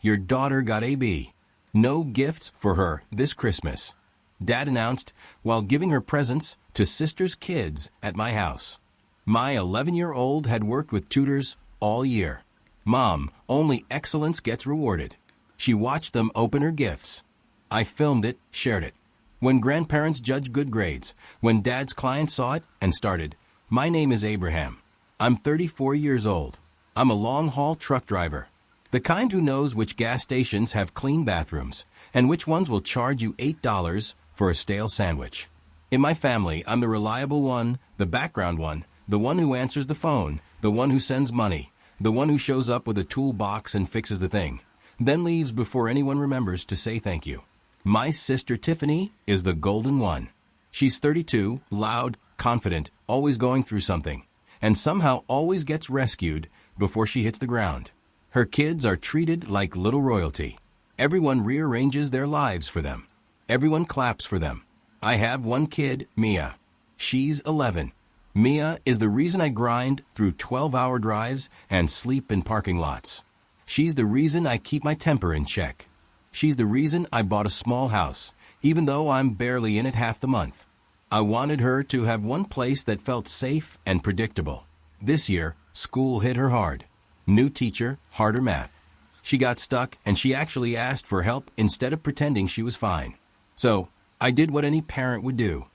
Your daughter got a B. No gifts for her this Christmas. Dad announced while giving her presents to sister's kids at my house. My 11-year-old had worked with tutors all year. Mom, only excellence gets rewarded. She watched them open her gifts. I filmed it, shared it. When grandparents judge good grades, when Dad's client saw it and started, "My name is Abraham. I'm 34 years old. I'm a long-haul truck driver. The kind who knows which gas stations have clean bathrooms and which ones will charge you $8 for a stale sandwich. In my family, I'm the reliable one, the background one, the one who answers the phone, the one who sends money, the one who shows up with a toolbox and fixes the thing, then leaves before anyone remembers to say thank you. My sister Tiffany is the golden one. She's 32, loud, confident, always going through something, and somehow always gets rescued before she hits the ground. Her kids are treated like little royalty. Everyone rearranges their lives for them. Everyone claps for them. I have one kid, Mia. She's 11. Mia is the reason I grind through 12-hour drives and sleep in parking lots. She's the reason I keep my temper in check. She's the reason I bought a small house, even though I'm barely in it half the month. I wanted her to have one place that felt safe and predictable. This year, school hit her hard. New teacher, harder math. She got stuck and she actually asked for help instead of pretending she was fine. So, I did what any parent would do.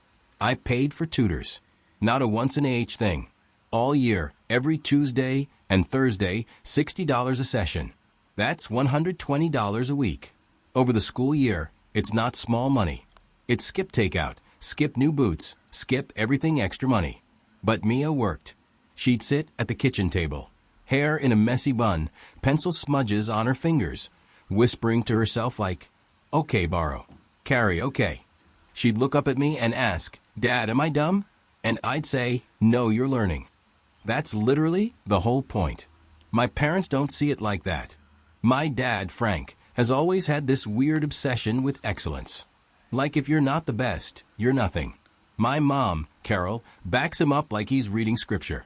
I paid for tutors. Not a once-in-a-age thing. All year, every Tuesday and Thursday, $60 a session. That's $120 a week. Over the school year, it's not small money. It's skip takeout, skip new boots, skip everything extra money. But Mia worked. She'd sit at the kitchen table, hair in a messy bun, pencil smudges on her fingers, whispering to herself like, "Okay, borrow. Carry, okay." She'd look up at me and ask, "Dad, am I dumb?" And I'd say, "No, you're learning." That's literally the whole point. My parents don't see it like that. My dad, Frank, has always had this weird obsession with excellence. Like if you're not the best, you're nothing. My mom, Carol, backs him up like he's reading scripture.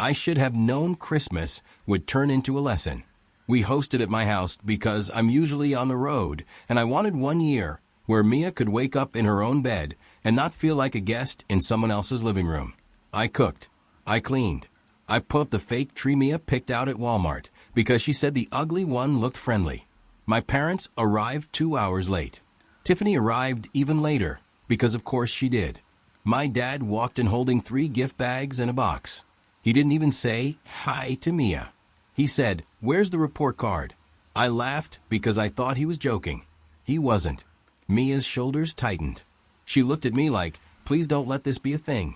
I should have known Christmas would turn into a lesson. We hosted at my house because I'm usually on the road, and I wanted one year where Mia could wake up in her own bed and not feel like a guest in someone else's living room. I cooked. I cleaned. I put up the fake tree Mia picked out at Walmart because she said the ugly one looked friendly. My parents arrived 2 hours late. Tiffany arrived even later because of course she did. My dad walked in holding 3 gift bags and a box. He didn't even say hi to Mia. He said, "Where's the report card?" I laughed because I thought he was joking. He wasn't. Mia's shoulders tightened. She looked at me like, "Please don't let this be a thing."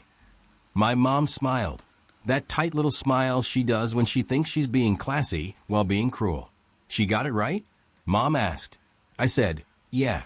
My mom smiled. That tight little smile she does when she thinks she's being classy while being cruel. "She got it right?" Mom asked. I said, "Yeah."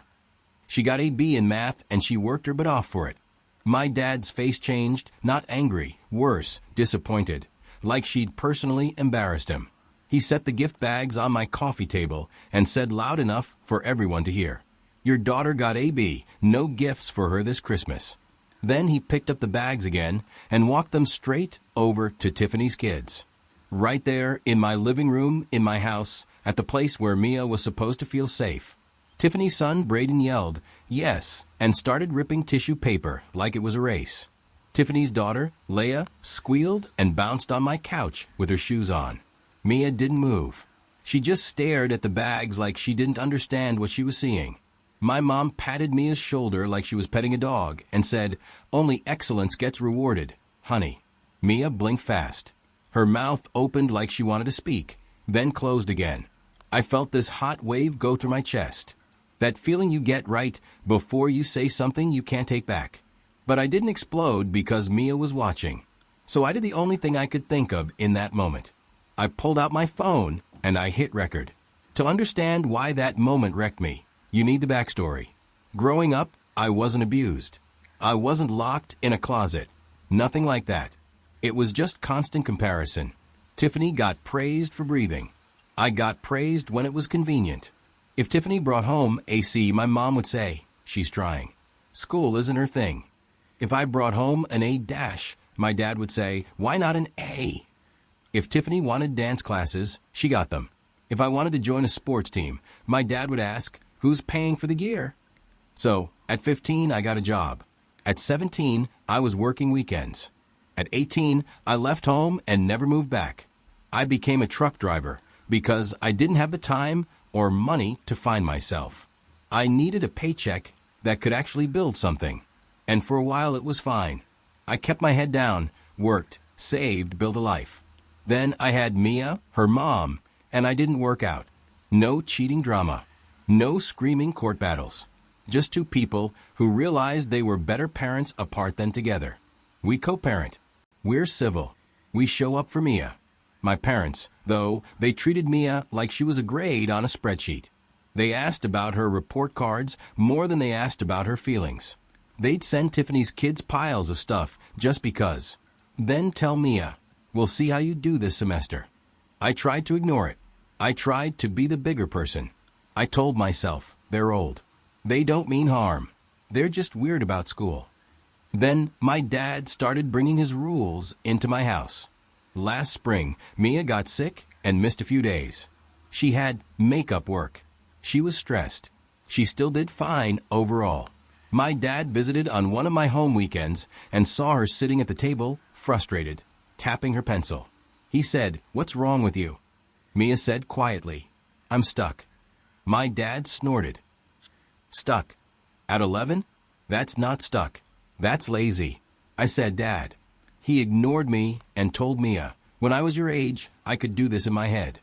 She got a B in math and she worked her butt off for it. My dad's face changed, not angry, worse, disappointed, like she'd personally embarrassed him. He set the gift bags on my coffee table and said loud enough for everyone to hear, "Your daughter got a B, no gifts for her this Christmas." Then he picked up the bags again and walked them straight over to Tiffany's kids. Right there in my living room in my house, at the place where Mia was supposed to feel safe. Tiffany's son Braden yelled, "Yes," and started ripping tissue paper like it was a race. Tiffany's daughter, Leia, squealed and bounced on my couch with her shoes on. Mia didn't move. She just stared at the bags like she didn't understand what she was seeing. My mom patted Mia's shoulder like she was petting a dog and said, "Only excellence gets rewarded, honey." Mia blinked fast. Her mouth opened like she wanted to speak, then closed again. I felt this hot wave go through my chest. That feeling you get right before you say something you can't take back. But I didn't explode because Mia was watching. So I did the only thing I could think of in that moment. I pulled out my phone and I hit record. To understand why that moment wrecked me, you need the backstory. Growing up, I wasn't abused. I wasn't locked in a closet. Nothing like that. It was just constant comparison. Tiffany got praised for breathing. I got praised when it was convenient. If Tiffany brought home a C, my mom would say, "She's trying. School isn't her thing." If I brought home an A-, my dad would say, "Why not an A?" If Tiffany wanted dance classes, she got them. If I wanted to join a sports team, my dad would ask, "Who's paying for the gear?" So, at 15, I got a job. At 17, I was working weekends. At 18, I left home and never moved back. I became a truck driver because I didn't have the time or money to find myself. I needed a paycheck that could actually build something. And for a while it was fine. I kept my head down, worked, saved, built a life. Then I had Mia, her mom, and I didn't work out. No cheating drama. No screaming court battles. Just two people who realized they were better parents apart than together. We co-parent. We're civil. We show up for Mia. My parents, though, they treated Mia like she was a grade on a spreadsheet. They asked about her report cards more than they asked about her feelings. They'd send Tiffany's kids piles of stuff just because. Then tell Mia, "We'll see how you do this semester." I tried to ignore it. I tried to be the bigger person. I told myself, they're old. They don't mean harm. They're just weird about school. Then my dad started bringing his rules into my house. Last spring, Mia got sick and missed a few days. She had makeup work. She was stressed. She still did fine overall. My dad visited on one of my home weekends and saw her sitting at the table, frustrated, tapping her pencil. He said, "What's wrong with you?" Mia said quietly, "I'm stuck." My dad snorted. "Stuck? At 11? That's not stuck. That's lazy." I said, "Dad." He ignored me and told Mia, "When I was your age, I could do this in my head."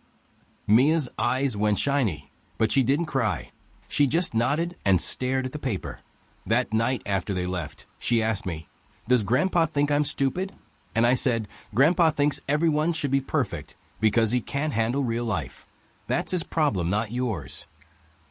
Mia's eyes went shiny, but she didn't cry. She just nodded and stared at the paper. That night after they left, she asked me, "Does Grandpa think I'm stupid?" And I said, "Grandpa thinks everyone should be perfect because he can't handle real life. That's his problem, not yours."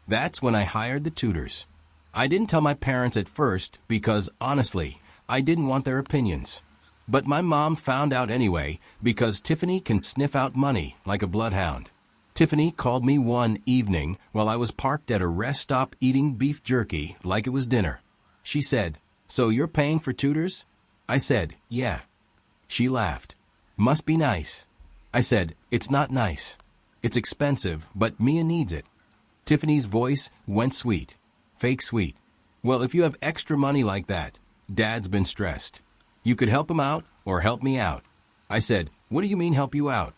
That's when I hired the Tutors. I didn't tell my parents at first because, honestly, I didn't want their opinions. But my mom found out anyway because Tiffany can sniff out money like a bloodhound. Tiffany called me one evening while I was parked at a rest stop eating beef jerky like it was dinner. She said, "So you're paying for Tutors?" I said, "Yeah." She laughed. "Must be nice." I said, "It's not nice. It's expensive, but Mia needs it." Tiffany's voice went sweet. Fake sweet. "Well, if you have extra money like that, Dad's been stressed. You could help him out or help me out." I said, "What do you mean help you out?"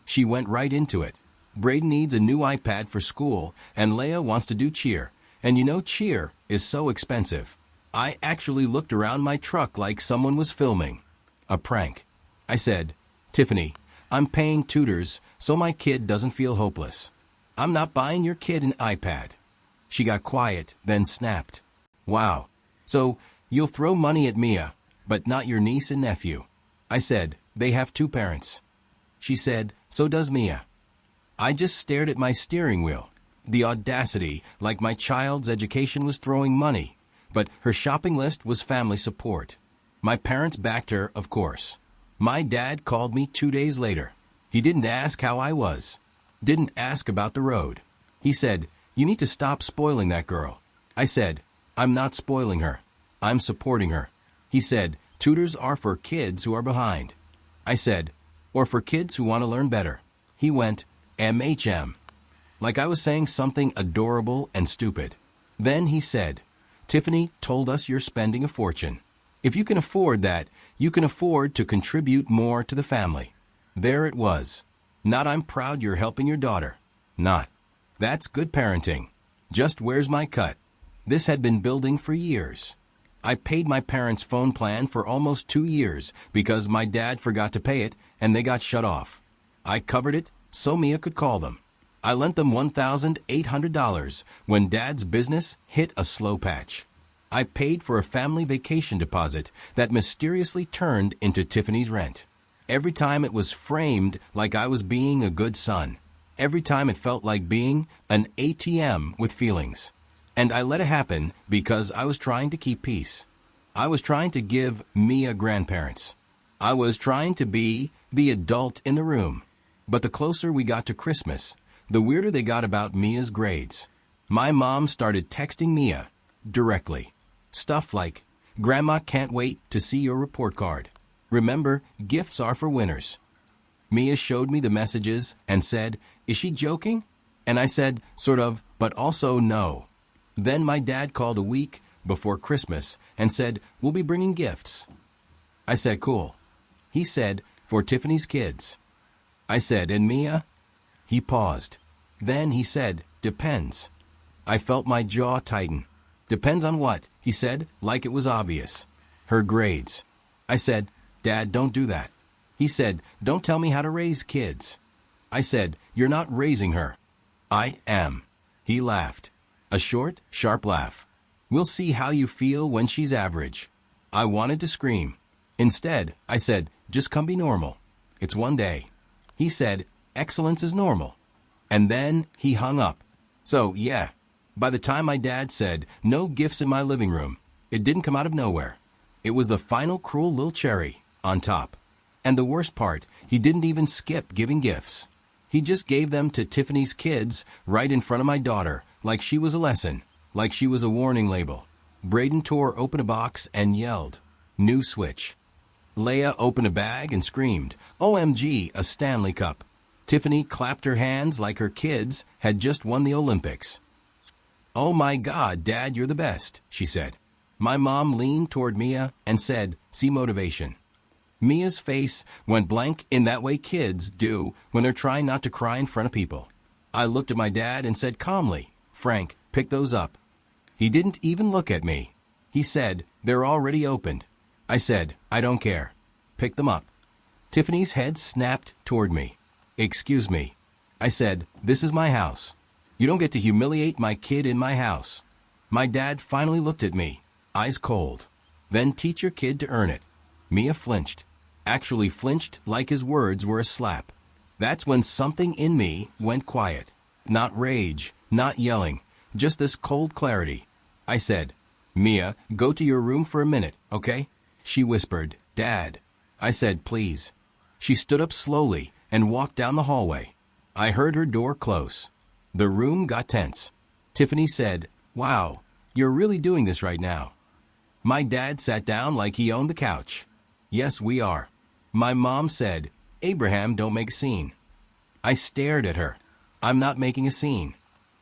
She went right into it. "Braden needs a new iPad for school, and Leia wants to do cheer. And you know cheer is so expensive. I actually looked around my truck like someone was filming. A prank." I said, "Tiffany, I'm paying Tutors so my kid doesn't feel hopeless. I'm not buying your kid an iPad." She got quiet, then snapped, "Wow. So you'll throw money at Mia, but not your niece and nephew." I said, "They have two parents." She said, "So does Mia." I just stared at my steering wheel. The audacity, like my child's education was throwing money, but her shopping list was family support. My parents backed her, of course. My dad called me 2 days later. He didn't ask how I was. Didn't ask about the road. He said, "You need to stop spoiling that girl." I said, "I'm not spoiling her. I'm supporting her." He said, "Tutors are for kids who are behind." I said, "Or for kids who want to learn better." He went, "MHM." Like I was saying something adorable and stupid. Then he said, "Tiffany told us you're spending a fortune. If you can afford that, you can afford to contribute more to the family." There it was. Not "I'm proud you're helping your daughter." Not "That's good parenting." Just "Where's my cut?" This had been building for years. I paid my parents' phone plan for almost 2 years because my dad forgot to pay it and they got shut off. I covered it so Mia could call them. I lent them $1,800 when Dad's business hit a slow patch. I paid for a family vacation deposit that mysteriously turned into Tiffany's rent. Every time it was framed like I was being a good son. Every time it felt like being an ATM with feelings. And I let it happen because I was trying to keep peace. I was trying to give Mia grandparents. I was trying to be the adult in the room. But the closer we got to Christmas, the weirder they got about Mia's grades. My mom started texting Mia directly. Stuff like, "Grandma can't wait to see your report card. Remember, gifts are for winners." Mia showed me the messages and said, "Is she joking?" And I said, "Sort of, but also no." Then my dad called a week before Christmas and said, "We'll be bringing gifts." I said, "Cool." He said, "For Tiffany's kids." I said, "And Mia?" He paused. Then he said, "Depends." I felt my jaw tighten. "Depends on what?" he said, like it was obvious. "Her grades." I said, "Dad, don't do that." He said, "Don't tell me how to raise kids." I said, "You're not raising her." "I am." He laughed. A short, sharp laugh. "We'll see how you feel when she's average." I wanted to scream. Instead, I said, "Just come be normal. It's one day." He said, "Excellence is normal." And then he hung up. So, yeah, by the time my dad said, "No gifts in my living room," it didn't come out of nowhere. It was the final cruel little cherry on top. And the worst part, he didn't even skip giving gifts. He just gave them to Tiffany's kids right in front of my daughter, like she was a lesson, like she was a warning label. Braden tore open a box and yelled, "New switch." Leia opened a bag and screamed, "OMG, a Stanley Cup." Tiffany clapped her hands like her kids had just won the Olympics. "Oh my God, Dad, you're the best," she said. My mom leaned toward Mia and said, "See motivation." Mia's face went blank in that way kids do when they're trying not to cry in front of people. I looked at my dad and said calmly, "Frank, pick those up." He didn't even look at me. He said, "They're already opened." I said, "I don't care. Pick them up." Tiffany's head snapped toward me. "Excuse me." I said, "This is my house. You don't get to humiliate my kid in my house." My dad finally looked at me, eyes cold. "Then teach your kid to earn it." Mia flinched. Actually flinched like his words were a slap. That's when something in me went quiet. Not rage, not yelling, just this cold clarity. I said, "Mia, go to your room for a minute, okay?" She whispered, "Dad." I said, "Please." She stood up slowly and walked down the hallway. I heard her door close. The room got tense. Tiffany said, "Wow, you're really doing this right now." My dad sat down like he owned the couch. "Yes, we are." My mom said, "Abraham, don't make a scene." I stared at her. "I'm not making a scene."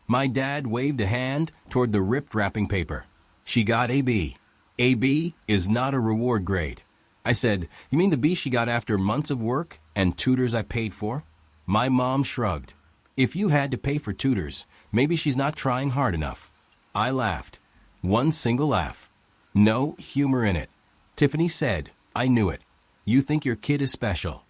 My dad waved a hand toward the ripped wrapping paper. "She got a B. A B is not a reward grade." I said, "You mean the B she got after months of work and tutors I paid for?" My mom shrugged. "If you had to pay for tutors, maybe she's not trying hard enough." I laughed. One single laugh. No humor in it. Tiffany said, "I knew it. You think your kid is special."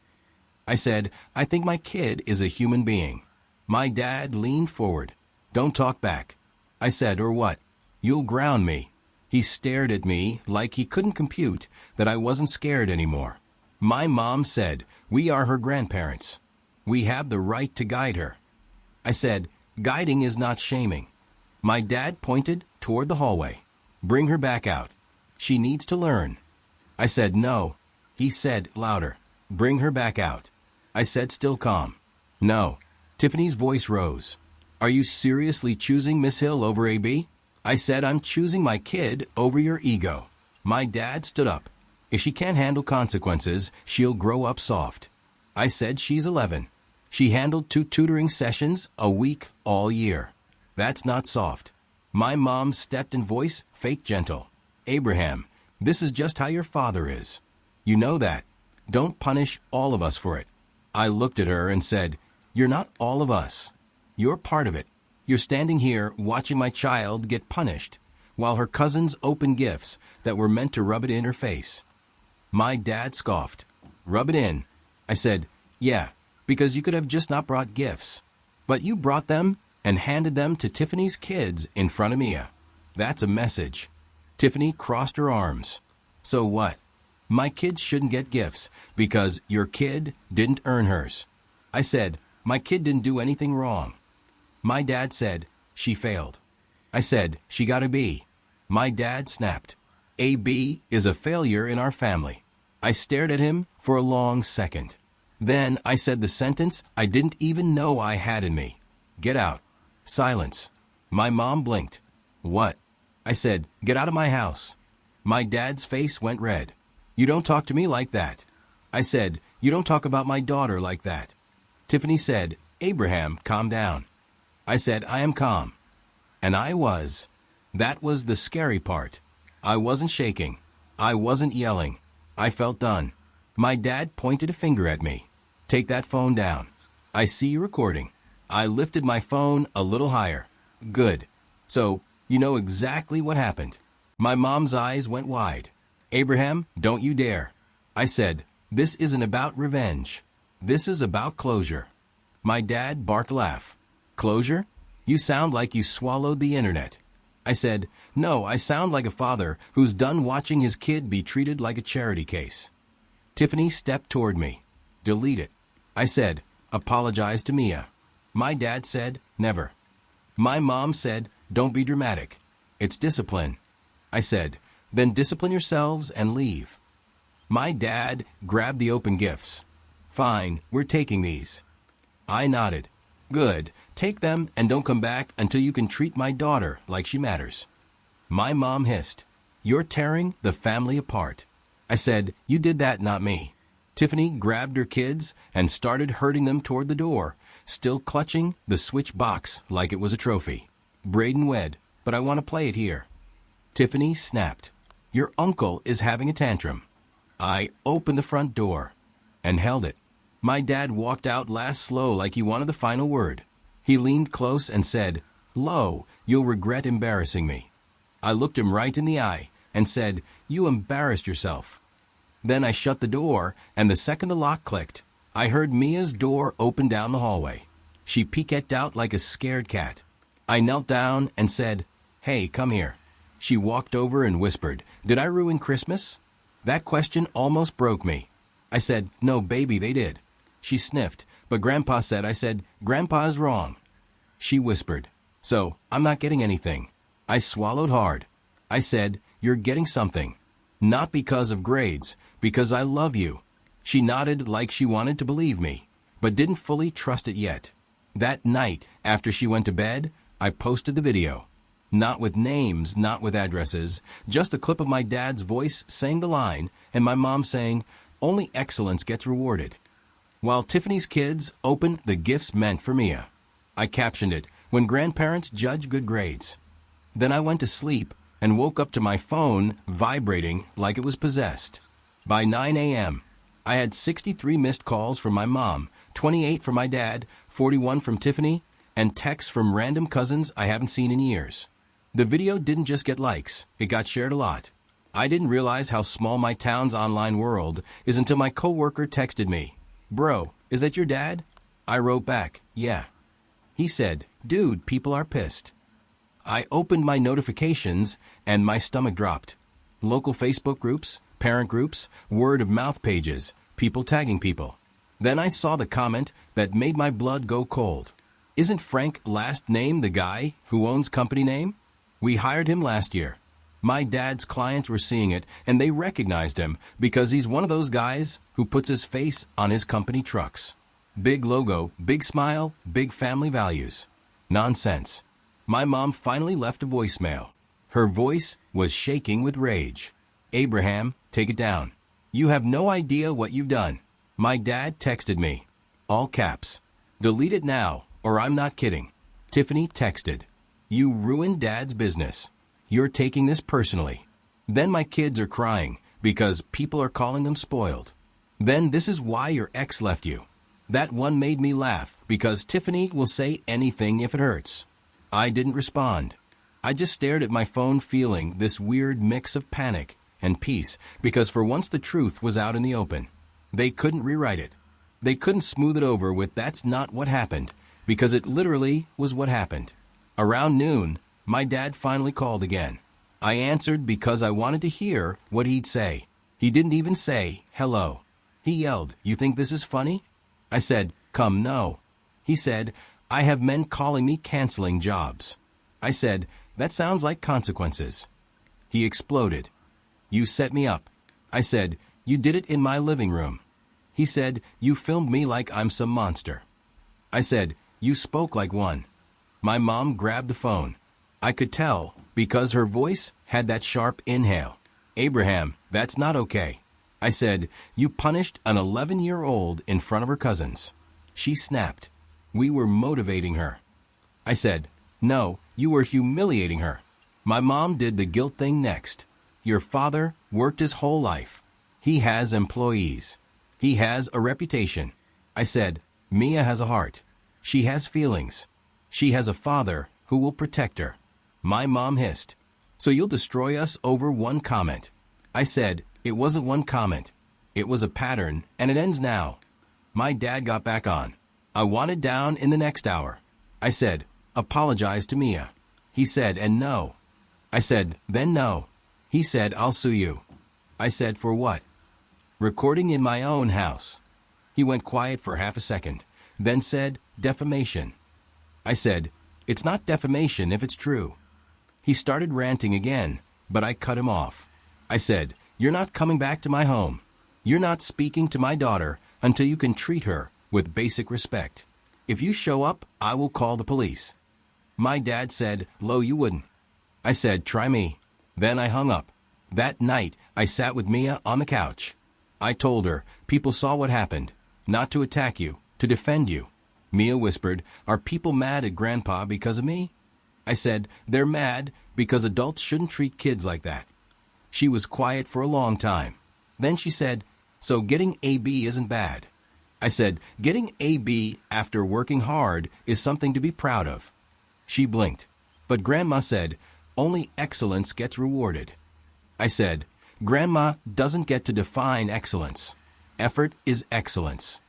I said, "I think my kid is a human being." My dad leaned forward. "Don't talk back." I said, "Or what? You'll ground me." He stared at me like he couldn't compute that I wasn't scared anymore. My mom said, "We are her grandparents. We have the right to guide her." I said, "Guiding is not shaming." My dad pointed toward the hallway. "Bring her back out. She needs to learn." I said, "No." He said louder, "Bring her back out." I said, still calm, "No." Tiffany's voice rose. "Are you seriously choosing Miss Hill over AB?" I said, "I'm choosing my kid over your ego." My dad stood up. "If she can't handle consequences, she'll grow up soft." I said, "She's 11. She handled 2 tutoring sessions a week all year. That's not soft." My mom stepped in voice, fake gentle. "Abraham, this is just how your father is. You know that. Don't punish all of us for it." I looked at her and said, "You're not all of us. You're part of it. You're standing here watching my child get punished while her cousins open gifts that were meant to rub it in her face." My dad scoffed. "Rub it in." I said, "Yeah, because you could have just not brought gifts. But you brought them and handed them to Tiffany's kids in front of Mia. That's a message." Tiffany crossed her arms. "So what? My kids shouldn't get gifts because your kid didn't earn hers." I said, "My kid didn't do anything wrong." My dad said, "She failed." I said, "She got a B." My dad snapped. "A B is a failure in our family." I stared at him for a long second. Then I said the sentence I didn't even know I had in me. "Get out." Silence. My mom blinked. "What?" I said, "Get out of my house." My dad's face went red. "You don't talk to me like that." I said, You don't talk about my daughter like that. Tiffany said, Abraham, calm down. I said, I am calm. And I was. That was the scary part. I wasn't shaking. I wasn't yelling. I felt done. My dad pointed a finger at me. Take that phone down. I see you recording. I lifted my phone a little higher. Good. So, you know exactly what happened. My mom's eyes went wide. Abraham, don't you dare. I said, this isn't about revenge. This is about closure. My dad barked a laugh. Closure? You sound like you swallowed the internet. I said, no, I sound like a father who's done watching his kid be treated like a charity case. Tiffany stepped toward me. Delete it. I said, apologize to Mia. My dad said, never. My mom said, don't be dramatic. It's discipline. I said, then discipline yourselves and leave. My dad grabbed the open gifts. Fine, we're taking these. I nodded. Good, take them and don't come back until you can treat my daughter like she matters. My mom hissed, you're tearing the family apart. I said, you did that, not me. Tiffany grabbed her kids and started herding them toward the door, still clutching the switch box like it was a trophy. Braden wed, but I want to play it here. Tiffany snapped, your uncle is having a tantrum. I opened the front door and held it. My dad walked out last slow like he wanted the final word. He leaned close and said, Lo, you'll regret embarrassing me. I looked him right in the eye and said, you embarrassed yourself. Then I shut the door, and the second the lock clicked, I heard Mia's door open down the hallway. She peeked out like a scared cat. I knelt down and said, hey, come here. She walked over and whispered, did I ruin Christmas? That question almost broke me. I said, no, baby, they did. She sniffed, but Grandpa said, I said, Grandpa's wrong. She whispered, so, I'm not getting anything. I swallowed hard. I said, you're getting something. Not because of grades, because I love you. She nodded like she wanted to believe me, but didn't fully trust it yet. That night, after she went to bed, I posted the video. Not with names, not with addresses, just a clip of my dad's voice saying the line, and my mom saying, only excellence gets rewarded. While Tiffany's kids opened the gifts meant for Mia. I captioned it, when grandparents judge good grades. Then I went to sleep and woke up to my phone vibrating like it was possessed. By 9 a.m., I had 63 missed calls from my mom, 28 from my dad, 41 from Tiffany, and texts from random cousins I haven't seen in years. The video didn't just get likes, it got shared a lot. I didn't realize how small my town's online world is until my coworker texted me, Bro, is that your dad? I wrote back, yeah. He said, dude, people are pissed. I opened my notifications and my stomach dropped. Local Facebook groups, parent groups, word-of-mouth pages, people tagging people. Then I saw the comment that made my blood go cold. Isn't Frank last name the guy who owns company name? We hired him last year. My dad's clients were seeing it, and they recognized him because he's one of those guys who puts his face on his company trucks. Big logo, big smile, big family values. Nonsense. My mom finally left a voicemail. Her voice was shaking with rage. Abraham, take it down. You have no idea what you've done. My dad texted me. All caps. Delete it now, or I'm not kidding. Tiffany texted. You ruined Dad's business. You're taking this personally. Then my kids are crying because people are calling them spoiled. Then this is why your ex left you. That one made me laugh because Tiffany will say anything if it hurts. I didn't respond. I just stared at my phone feeling this weird mix of panic and peace because for once the truth was out in the open. They couldn't rewrite it. They couldn't smooth it over with that's not what happened because it literally was what happened. Around noon, my dad finally called again. I answered because I wanted to hear what he'd say. He didn't even say, hello. He yelled, you think this is funny? I said, come no. He said, I have men calling me canceling jobs. I said, that sounds like consequences. He exploded. You set me up. I said, you did it in my living room. He said, you filmed me like I'm some monster. I said, you spoke like one. My mom grabbed the phone. I could tell because her voice had that sharp inhale. Abraham, that's not okay. I said, "You punished an 11-year-old in front of her cousins." She snapped. "We were motivating her." I said, "No, you were humiliating her." My mom did the guilt thing next. "Your father worked his whole life. He has employees. He has a reputation." I said, "Mia has a heart. She has feelings. She has a father who will protect her." My mom hissed, "So you'll destroy us over one comment?" I said, "It wasn't one comment. It was a pattern, and it ends now." My dad got back on. "I want it down in the next hour." I said, "Apologize to Mia." He said, "And no." I said, "Then no." He said, "I'll sue you." I said, "For what?" "Recording in my own house." He went quiet for half a second, then said, "Defamation." I said, "It's not defamation if it's true." He started ranting again, but I cut him off. I said, "You're not coming back to my home. You're not speaking to my daughter until you can treat her with basic respect. If you show up, I will call the police." My dad said, "Lo, you wouldn't." I said, "Try me." Then I hung up. That night, I sat with Mia on the couch. I told her, "People saw what happened. Not to attack you, to defend you." Mia whispered, "Are people mad at Grandpa because of me?" I said, "They're mad because adults shouldn't treat kids like that." She was quiet for a long time. Then she said, "So getting AB isn't bad." I said, "Getting AB after working hard is something to be proud of." She blinked. But Grandma said, "Only excellence gets rewarded." I said, "Grandma doesn't get to define excellence. Effort is excellence."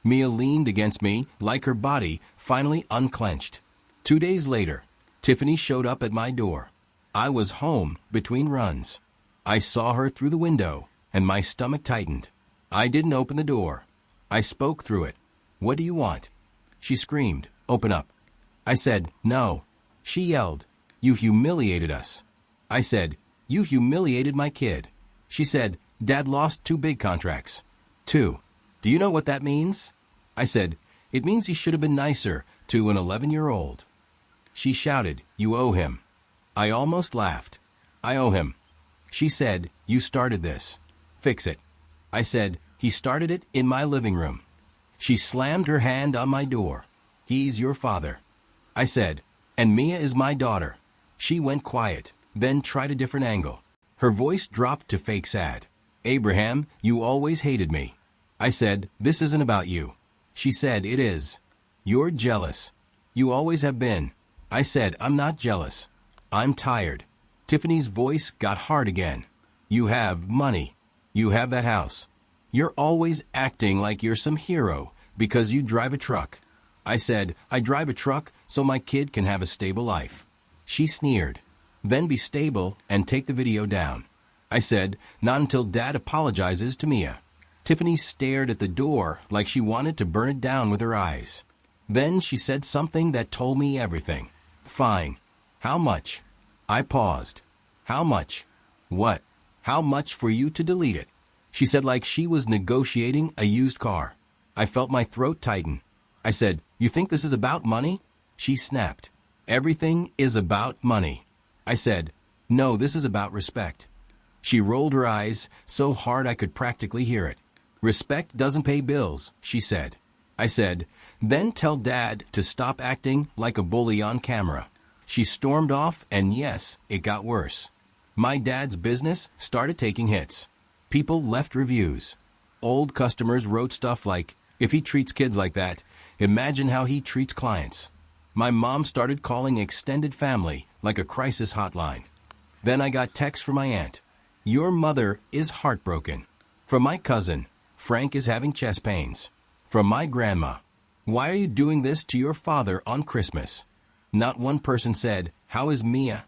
Mia leaned against me like her body finally unclenched. 2 days later, Tiffany showed up at my door. I was home between runs. I saw her through the window, and my stomach tightened. I didn't open the door. I spoke through it. "What do you want?" She screamed, "Open up." I said, "No." She yelled, "You humiliated us." I said, "You humiliated my kid." She said, "Dad lost 2 big contracts." 2. Do you know what that means? I said, "It means he should have been nicer to an 11-year-old. She shouted, "You owe him." I almost laughed. "I owe him." She said, "You started this. Fix it." I said, "He started it in my living room." She slammed her hand on my door. "He's your father." I said, "And Mia is my daughter." She went quiet, then tried a different angle. Her voice dropped to fake sad. "Abraham, you always hated me." I said, "This isn't about you." She said, "It is. You're jealous. You always have been." I said, "I'm not jealous. I'm tired." Tiffany's voice got hard again. "You have money. You have that house. You're always acting like you're some hero because you drive a truck." I said, "I drive a truck so my kid can have a stable life." She sneered. "Then be stable and take the video down." I said, "Not until Dad apologizes to Mia." Tiffany stared at the door like she wanted to burn it down with her eyes. Then she said something that told me everything. "Fine. How much?" I paused. "How much?" "What?" "How much for you to delete it?" She said like she was negotiating a used car. I felt my throat tighten. I said, "You think this is about money?" She snapped. "Everything is about money." I said, "No, this is about respect." She rolled her eyes so hard I could practically hear it. "Respect doesn't pay bills," she said. I said, "Then tell Dad to stop acting like a bully on camera." She stormed off, and yes, it got worse. My dad's business started taking hits. People left reviews. Old customers wrote stuff like, "If he treats kids like that, imagine how he treats clients." My mom started calling extended family like a crisis hotline. Then I got texts from my aunt. "Your mother is heartbroken." From my cousin, "Frank is having chest pains." From my grandma, "Why are you doing this to your father on Christmas?" Not one person said, "How is Mia?"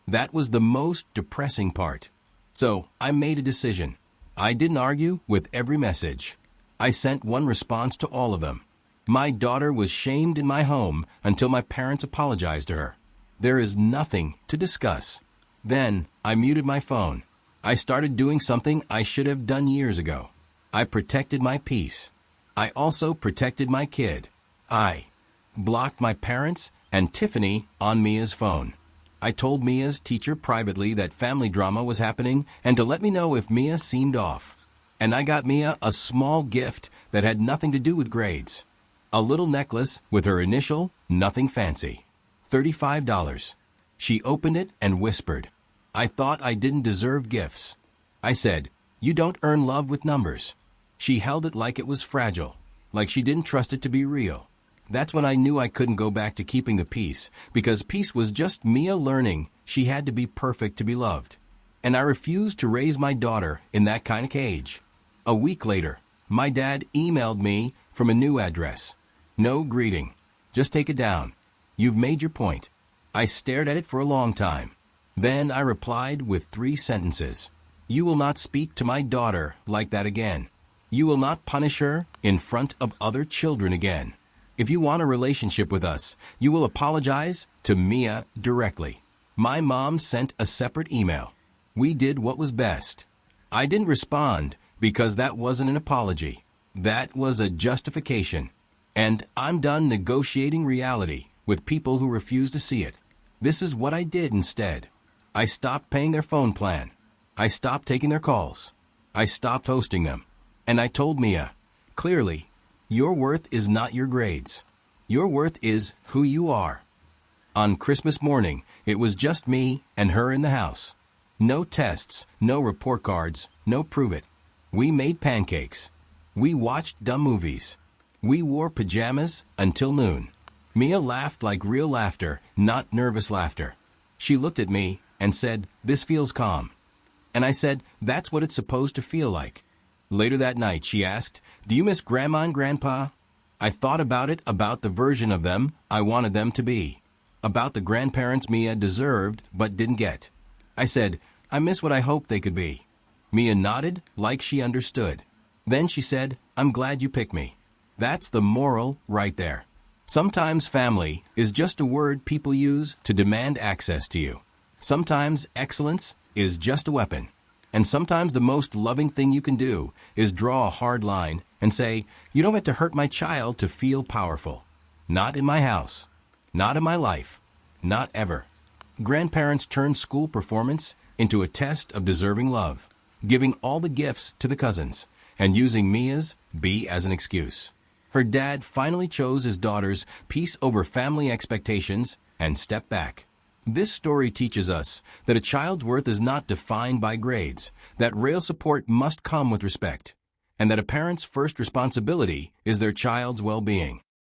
That was the most depressing part. So I made a decision. I didn't argue with every message. I sent one response to all of them. My daughter was shamed in my home until my parents apologized to her. There is nothing to discuss. Then I muted my phone. I started doing something I should have done years ago. I protected my peace. I also protected my kid. I blocked my parents and Tiffany on Mia's phone. I told Mia's teacher privately that family drama was happening and to let me know if Mia seemed off. And I got Mia a small gift that had nothing to do with grades. A little necklace with her initial, nothing fancy. $35. She opened it and whispered, "I thought I didn't deserve gifts." I said, "You don't earn love with numbers." She held it like it was fragile, like she didn't trust it to be real. That's when I knew I couldn't go back to keeping the peace, because peace was just Mia learning she had to be perfect to be loved. And I refused to raise my daughter in that kind of cage. A week later, my dad emailed me from a new address. "No greeting. Just take it down. You've made your point." I stared at it for a long time. Then I replied with 3 sentences. "You will not speak to my daughter like that again. You will not punish her in front of other children again. If you want a relationship with us, you will apologize to Mia directly." My mom sent a separate email. We did what was best. I didn't respond because that wasn't an apology. That was a justification. And I'm done negotiating reality with people who refuse to see it. This is what I did instead. I stopped paying their phone plan. I stopped taking their calls. I stopped hosting them. And I told Mia, clearly, your worth is not your grades. Your worth is who you are. On Christmas morning, it was just me and her in the house. No tests, no report cards, no prove it. We made pancakes. We watched dumb movies. We wore pajamas until noon. Mia laughed like real laughter, not nervous laughter. She looked at me and said, "This feels calm." And I said, "That's what it's supposed to feel like." Later that night, she asked, "Do you miss Grandma and Grandpa?" I thought about the version of them I wanted them to be. About the grandparents Mia deserved but didn't get. I said, "I miss what I hoped they could be." Mia nodded like she understood. Then she said, "I'm glad you picked me." That's the moral right there. Sometimes family is just a word people use to demand access to you. Sometimes excellence is just a weapon. And sometimes the most loving thing you can do is draw a hard line and say, "You don't get to hurt my child to feel powerful." Not in my house. Not in my life. Not ever. Grandparents turn school performance into a test of deserving love, giving all the gifts to the cousins, and using Mia's B as an excuse. Her dad finally chose his daughter's peace over family expectations and stepped back. This story teaches us that a child's worth is not defined by grades, that real support must come with respect, and that a parent's first responsibility is their child's well-being.